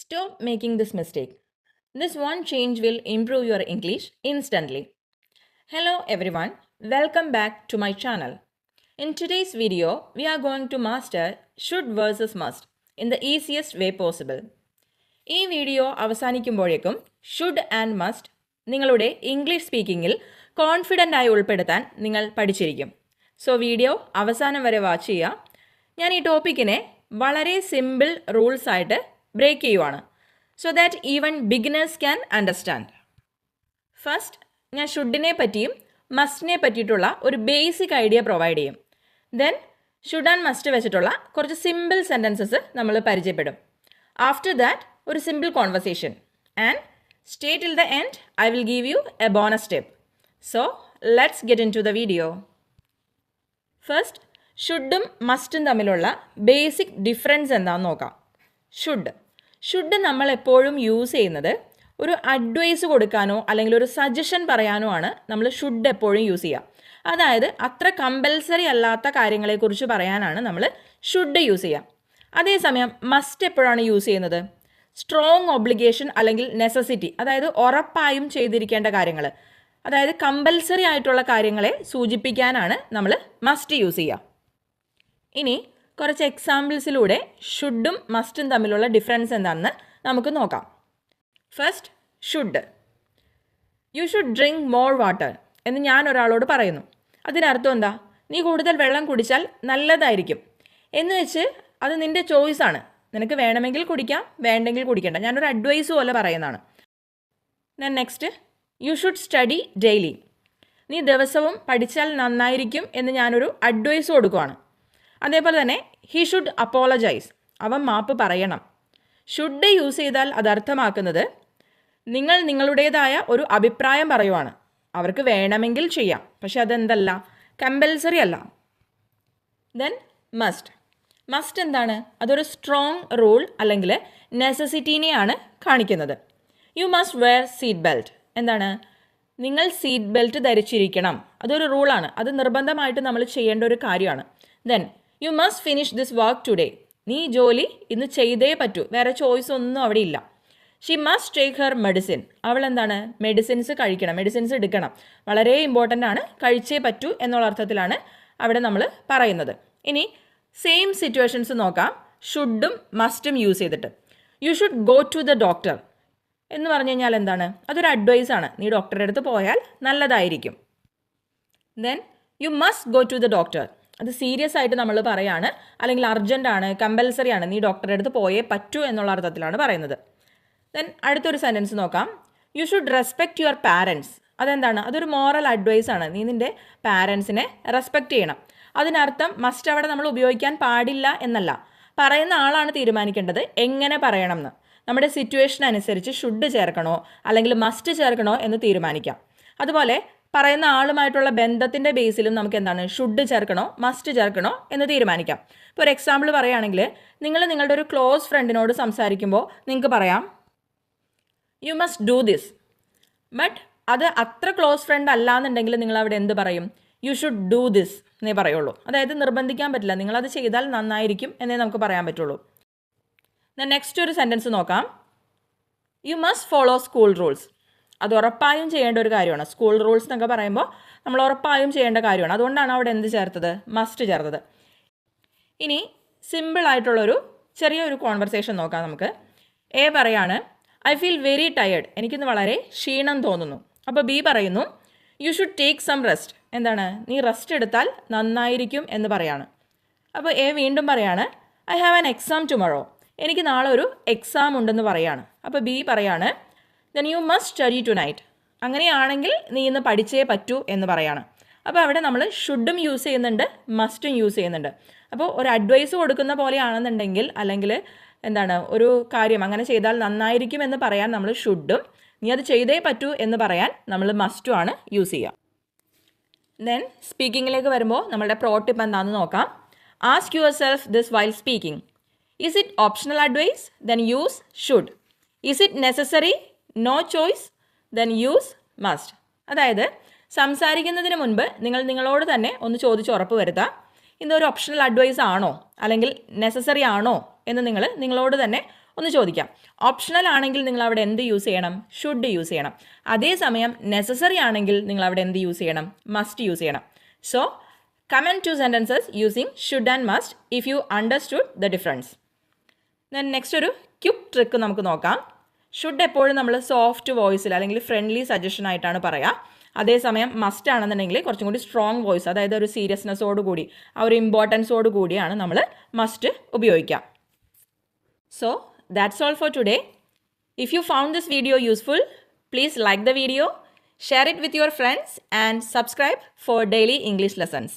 Stop making this mistake. This one change will improve your English instantly. Hello everyone, welcome back to my channel. In today's video, we are going to master should versus must in the easiest way possible. ഈ video അവസാനിക്കുമ്പോഴേക്കും should and must നിങ്ങളുടെ English സ്പീക്കിങ്ങിൽ confident ആയി ഉൾപ്പെടുത്താൻ നിങ്ങൾ പഠിച്ചിരിക്കും. So video അവസാനം വരെ watch ചെയ്യുക. ഞാൻ ഈ ടോപ്പിക്കിനെ വളരെ സിമ്പിൾ റൂൾസ് ആയിട്ട് ബ്രേക്ക് ചെയ്യുവാണ് so that even beginners can understand. First ഞാൻ ഷുഡിനെ പറ്റിയും മസ്റ്റിനെ പറ്റിയിട്ടുള്ള ഒരു ബേസിക് ഐഡിയ പ്രൊവൈഡ് ചെയ്യും. ദെൻ ഷുഡ് ആൻഡ് മസ്റ്റ് വെച്ചിട്ടുള്ള കുറച്ച് സിമ്പിൾ സെൻറ്റൻസസ് നമ്മൾ പരിചയപ്പെടും. ആഫ്റ്റർ ദാറ്റ് ഒരു simple conversation and stay till the end. I will give you a bonus tip. So let's get into the video വീഡിയോ. ഫസ്റ്റ് ഷുഡും മസ്റ്റും തമ്മിലുള്ള ബേസിക് ഡിഫറൻസ് എന്താണെന്ന് നോക്കാം. ഷുഡ് നമ്മൾ എപ്പോഴും യൂസ് ചെയ്യുന്നത് ഒരു അഡ്വൈസ് കൊടുക്കാനോ അല്ലെങ്കിൽ ഒരു സജഷൻ പറയാനോ ആണ് നമ്മൾ ഷുഡ് എപ്പോഴും യൂസ് ചെയ്യുക. അതായത് അത്ര കമ്പൽസറി അല്ലാത്ത കാര്യങ്ങളെക്കുറിച്ച് പറയാനാണ് നമ്മൾ ഷുഡ് യൂസ് ചെയ്യുക. അതേസമയം മസ്റ്റ് എപ്പോഴാണ് യൂസ് ചെയ്യുന്നത്? സ്ട്രോങ് ഒബ്ലിഗേഷൻ അല്ലെങ്കിൽ നെസസിറ്റി, അതായത് ഉറപ്പായും ചെയ്തിരിക്കേണ്ട കാര്യങ്ങൾ, അതായത് കമ്പൽസറി ആയിട്ടുള്ള കാര്യങ്ങളെ സൂചിപ്പിക്കാനാണ് നമ്മൾ മസ്റ്റ് യൂസ് ചെയ്യുക. ഇനി കുറച്ച് എക്സാമ്പിൾസിലൂടെ ഷുഡും മസ്റ്റും തമ്മിലുള്ള ഡിഫറൻസ് എന്താണെന്ന് നമുക്ക് നോക്കാം. First should. You should drink more water എന്ന് ഞാൻ ഒരാളോട് പറയുന്നു. അതിനർത്ഥം എന്താ? നീ കൂടുതൽ വെള്ളം കുടിച്ചാൽ നല്ലതായിരിക്കും എന്ന് വെച്ച് അത് നിൻ്റെ ചോയ്സാണ്. നിനക്ക് വേണമെങ്കിൽ കുടിക്കാം, വേണ്ടെങ്കിൽ കുടിക്കേണ്ട. ഞാനൊരു അഡ്വൈസ് പോലെ പറയുന്നതാണ്. Then next, you should study daily. നീ ദിവസവും പഠിച്ചാൽ നന്നായിരിക്കും എന്ന് ഞാനൊരു അഡ്വൈസ് കൊടുക്കുവാണ്. അതേപോലെ തന്നെ ഹി ഷുഡ് അപ്പോളജൈസ്, അവൻ മാപ്പ് പറയണം. ഷുഡ് യൂസ് ചെയ്താൽ അതർത്ഥമാക്കുന്നത് നിങ്ങൾ നിങ്ങളുടേതായ ഒരു അഭിപ്രായം പറയുവാണ്. അവർക്ക് വേണമെങ്കിൽ ചെയ്യാം, പക്ഷെ അതെന്തല്ല, കമ്പൽസറി അല്ല. ദെൻ മസ്റ്റ് എന്താണ്? അതൊരു സ്ട്രോങ് റൂൾ അല്ലെങ്കിൽ നെസസിറ്റീനെയാണ് കാണിക്കുന്നത്. You must wear seat belt. എന്താണ്? നിങ്ങൾ സീറ്റ് ബെൽറ്റ് ധരിച്ചിരിക്കണം. അതൊരു റൂളാണ്, അത് നിർബന്ധമായിട്ട് നമ്മൾ ചെയ്യേണ്ട ഒരു കാര്യമാണ്. Then you must finish this work today. നീ ജോലി ഇന്ന് ചെയ്തേ പറ്റൂ, വേറെ ചോയ്സ് ഒന്നും അവിടെ ഇല്ല. She must take her medicine. അവൾ എന്താണ്? മെഡിസിൻസ് കഴിക്കണം, മെഡിസിൻസ് എടുക്കണം. വളരെ ഇമ്പോർട്ടൻ്റ് ആണ്, കഴിച്ചേ പറ്റൂ എന്നുള്ള അർത്ഥത്തിലാണ് അവിടെ നമ്മൾ പറയുന്നത്. ഇനി സെയിം സിറ്റുവേഷൻസ് നോക്കാം ഷുഡും മസ്റ്റും യൂസ് ചെയ്തിട്ട്. You should go to the doctor എന്ന് പറഞ്ഞു കഴിഞ്ഞാൽ എന്താണ്? അതൊരു അഡ്വൈസ് ആണ്. നീ ഡോക്ടറുടെ അടുത്ത് പോയാൽ നല്ലതായിരിക്കും. Then you must go to the doctor. അത് സീരിയസ് ആയിട്ട് നമ്മൾ പറയാണ്, അല്ലെങ്കിൽ അർജൻ്റ് ആണ്, കമ്പൽസറി ആണ്, നീ ഡോക്ടറുടെ അടുത്ത് പോയേ പറ്റൂ എന്നുള്ള അർത്ഥത്തിലാണ് പറയുന്നത്. ദെൻ അടുത്തൊരു സെൻറ്റൻസ് നോക്കാം. You should respect your parents. അതെന്താണ്? അതൊരു മോറൽ അഡ്വൈസ് ആണ്. നീ നിൻ്റെ പാരൻസിനെ റെസ്പെക്റ്റ് ചെയ്യണം. അതിനർത്ഥം മസ്റ്റ് അവിടെ നമ്മൾ ഉപയോഗിക്കാൻ പാടില്ല എന്നല്ല. പറയുന്ന ആളാണ് തീരുമാനിക്കേണ്ടത് എങ്ങനെ പറയണം എന്ന്. നമ്മുടെ സിറ്റുവേഷൻ അനുസരിച്ച് ഷുഡ് ചേർക്കണോ അല്ലെങ്കിൽ മസ്റ്റ് ചേർക്കണോ എന്ന് തീരുമാനിക്കാം. അതുപോലെ പറയുന്ന ആളുമായിട്ടുള്ള ബന്ധത്തിൻ്റെ ബേസിലും നമുക്ക് എന്താണ് ഷുഡ് ചേർക്കണോ മസ്റ്റ് ചേർക്കണോ എന്ന് തീരുമാനിക്കാം. ഇപ്പോൾ ഒരു എക്സാമ്പിൾ പറയുകയാണെങ്കിൽ നിങ്ങൾ നിങ്ങളുടെ ഒരു ക്ലോസ് ഫ്രണ്ടിനോട് സംസാരിക്കുമ്പോൾ നിങ്ങൾക്ക് പറയാം you must do this. But അത് അത്ര ക്ലോസ് ഫ്രണ്ട് അല്ല എന്നുണ്ടെങ്കിൽ നിങ്ങൾ അവിടെ എന്ത് പറയും? യു ഷുഡ് ഡൂ ദിസ് എന്നേ പറയുള്ളൂ. അതായത് നിർബന്ധിക്കാൻ പറ്റില്ല, നിങ്ങളത് ചെയ്താൽ നന്നായിരിക്കും എന്നേ നമുക്ക് പറയാൻ പറ്റുള്ളൂ. നെക്സ്റ്റ് ഒരു സെൻറ്റൻസ് നോക്കാം. You must follow school rules. അത് ഉറപ്പായും ചെയ്യേണ്ട ഒരു കാര്യമാണ്. സ്കൂൾ റൂൾസ് എന്നൊക്കെ പറയുമ്പോൾ നമ്മൾ ഉറപ്പായും ചെയ്യേണ്ട കാര്യമാണ്. അതുകൊണ്ടാണ് അവിടെ എന്ത് ചേർത്തത്? മസ്റ്റ് ചേർത്തത്. ഇനി സിമ്പിളായിട്ടുള്ളൊരു ചെറിയൊരു കോൺവെർസേഷൻ നോക്കാം നമുക്ക്. എ പറയാണ് ഐ ഫീൽ വെരി ടയേർഡ്. എനിക്കിന്ന് വളരെ ക്ഷീണം തോന്നുന്നു. അപ്പോൾ ബി പറയുന്നു you should take some rest. എന്താണ്? നീ റെസ്റ്റ് എടുത്താൽ നന്നായിരിക്കും എന്ന് പറയാണ്. അപ്പോൾ എ വീണ്ടും പറയാണ് I have an exam tomorrow. എനിക്ക് നാളെ ഒരു എക്സാം ഉണ്ടെന്ന് പറയാണ്. അപ്പോൾ ബി പറയാണ് then you must study tonight. അങ്ങനെയാണെങ്കിൽ നീ ഇന്ന് പഠിച്ചേ പറ്റൂ എന്ന് പറയാണ്. അപ്പോൾ അവിടെ നമ്മൾ ഷുഡും യൂസ് ചെയ്യുന്നുണ്ട്, മസ്റ്റും യൂസ് ചെയ്യുന്നുണ്ട്. അപ്പോൾ ഒരു അഡ്വൈസ് കൊടുക്കുന്ന പോലെയാണെന്നുണ്ടെങ്കിൽ അല്ലെങ്കിൽ എന്താണ് ഒരു കാര്യം അങ്ങനെ ചെയ്താൽ നന്നായിരിക്കും എന്ന് പറയാൻ നമ്മൾ ഷുഡും, നീ അത് ചെയ്തേ പറ്റൂ എന്ന് പറയാൻ നമ്മൾ മസ്റ്റുമാണ് യൂസ് ചെയ്യുക. ദെൻ സ്പീക്കിങ്ങിലേക്ക് വരുമ്പോൾ നമ്മളുടെ പ്രോ ടിപ്പ് എന്താണെന്ന് നോക്കാം. Ask yourself this while speaking. Is it optional advice? Then use should. Is it necessary? No choice? Then use must. അതായത് സംസാരിക്കുന്നതിന് മുൻപ് നിങ്ങൾ നിങ്ങളോട് തന്നെ ഒന്ന് ചോദിച്ച് ഉറപ്പ് വരുത്താം, ഇതൊരു ഓപ്ഷണൽ അഡ്വൈസ് ആണോ അല്ലെങ്കിൽ നെസസറി ആണോ എന്ന് നിങ്ങളോട് തന്നെ ഒന്ന് ചോദിക്കാം. ഓപ്ഷണൽ ആണെങ്കിൽ നിങ്ങൾ അവിടെ എന്ത് യൂസ് ചെയ്യണം? ഷുഡ് യൂസ് ചെയ്യണം. അതേസമയം നെസസറി ആണെങ്കിൽ നിങ്ങൾ അവിടെ എന്ത് യൂസ് ചെയ്യണം? മസ്റ്റ് യൂസ് ചെയ്യണം. So comment 2 sentences using should and must if you understood the difference. Then next ഒരു ക്യുക്ക് ട്രിക്ക് നമുക്ക് നോക്കാം. ഷുഡ് എപ്പോഴും നമ്മൾ സോഫ്റ്റ് വോയിസിൽ അല്ലെങ്കിൽ ഫ്രണ്ട്ലി സജഷൻ ആയിട്ടാണ് പറയുക. അതേസമയം മസ്റ്റ് ആണെന്നുണ്ടെങ്കിൽ കുറച്ചും കൂടി സ്ട്രോങ് വോയിസ്, അതായത് ഒരു സീരിയസ്നെസ്സോട് കൂടി ആ ഒരു ഇമ്പോർട്ടൻസോട് കൂടിയാണ് നമ്മൾ മസ്റ്റ് ഉപയോഗിക്കുക. So that's all for today. If you found this video useful, please like the video, share it with your friends and subscribe for daily English lessons.